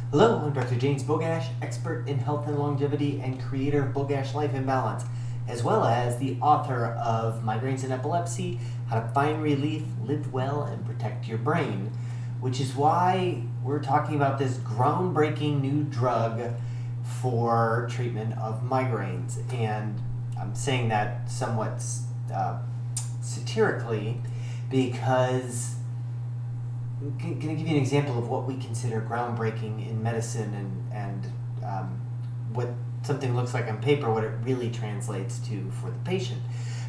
Hello, I'm Dr. James Bogash, expert in health and longevity and creator of Bogash Life in Balance, as well as the author of Migraines and Epilepsy, How to Find Relief, Live Well, and Protect Your Brain, which is why we're talking about this groundbreaking new drug for treatment of migraines. And I'm saying that somewhat satirically because I'm going to give you an example of what we consider groundbreaking in medicine and what something looks like on paper, what it really translates to for the patient.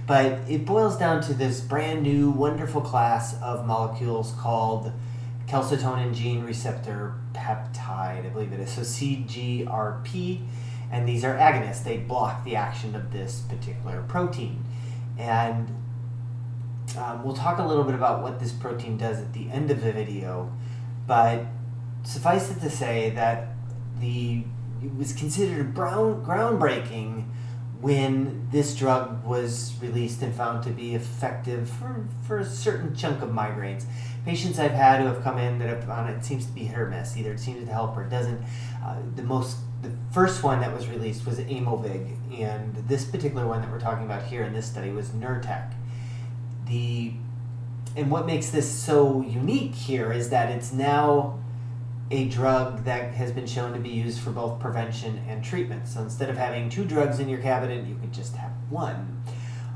But it boils down to this brand new, wonderful class of molecules called Calcitonin Gene Receptor Peptide, I believe it is, so CGRP, and these are agonists. They block the action of this particular protein. And we'll talk a little bit about what this protein does at the end of the video, but suffice it to say that it was considered groundbreaking when this drug was released and found to be effective for a certain chunk of migraines. Patients I've had who have come in that have on it seems to be hit or miss. Either it seems to help or it doesn't. The first one that was released was Aimovig, and this particular one that we're talking about here in this study was Nurtec. And what makes this so unique here is that it's now a drug that has been shown to be used for both prevention and treatment. So instead of having two drugs in your cabinet, you could just have one.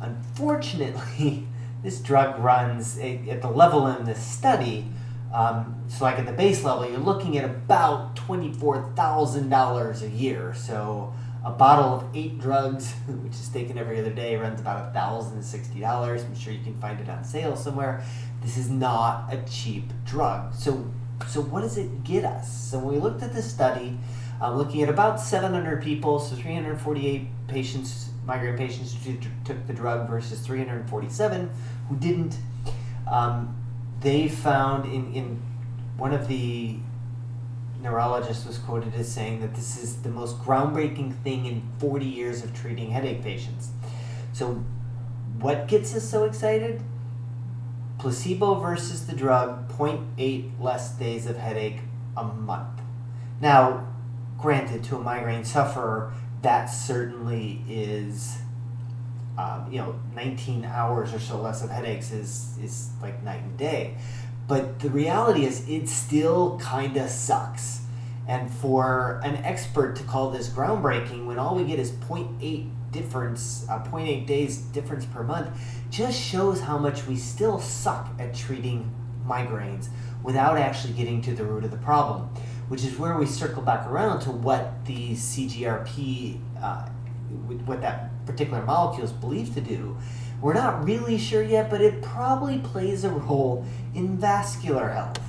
Unfortunately, this drug runs at the level in this study, so like at the base level, you're looking at about $24,000 a year. So a bottle of 8 drugs, which is taken every other day, runs about $1,060. I'm sure you can find it on sale somewhere. This is not a cheap drug. So what does it get us? So when we looked at this study, looking at about 700 people, so 348 patients, migraine patients who took the drug versus 347 who didn't, they found in one of the neurologist was quoted as saying that this is the most groundbreaking thing in 40 years of treating headache patients. So what gets us so excited? Placebo versus the drug, 0.8 less days of headache a month. Now, granted, to a migraine sufferer, that certainly is, 19 hours or so less of headaches is like night and day. But the reality is it still kind of sucks. And for an expert to call this groundbreaking when all we get is 0.8 days difference per month just shows how much we still suck at treating migraines without actually getting to the root of the problem, which is where we circle back around to what the CGRP, what that particular molecule is believed to do. We're not really sure yet, but it probably plays a role in vascular health,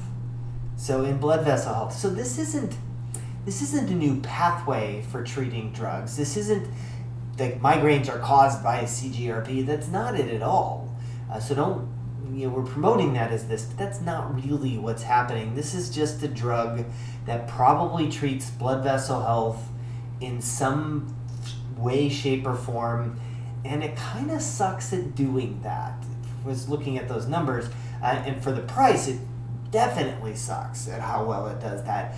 so in blood vessel health. So this isn't a new pathway for treating drugs. This isn't that migraines are caused by CGRP. That's not it at all. So we're promoting that as this, but that's not really what's happening. This is just a drug that probably treats blood vessel health in some way, shape, or form. And it kind of sucks at doing that. I was looking at those numbers, and for the price, it definitely sucks at how well it does that.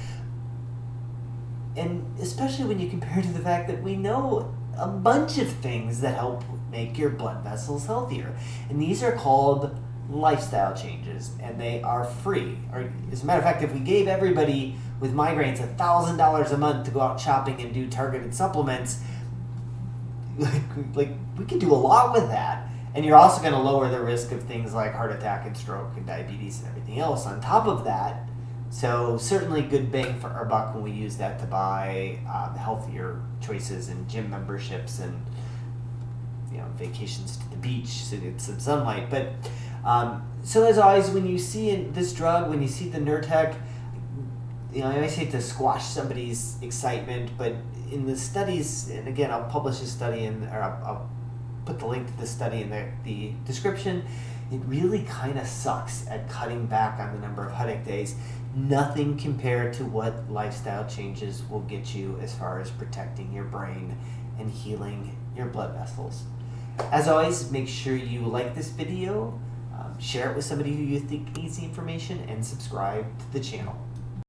And especially when you compare to the fact that we know a bunch of things that help make your blood vessels healthier. And these are called lifestyle changes, and they are free. Or, as a matter of fact, if we gave everybody with migraines $1,000 a month to go out shopping and do targeted supplements, like we could do a lot with that, and you're also going to lower the risk of things like heart attack and stroke and diabetes and everything else on top of that. So certainly good bang for our buck when we use that to buy healthier choices and gym memberships and vacations to the beach to get some sunlight. But so as always, when you see this drug, when you see the Nurtec, I always hate to squash somebody's excitement, but in the studies, and again, I'll publish a study I'll put the link to the study in the description. It really kind of sucks at cutting back on the number of headache days. Nothing compared to what lifestyle changes will get you as far as protecting your brain and healing your blood vessels. As always, make sure you like this video, Share it with somebody who you think needs the information, and subscribe to the channel.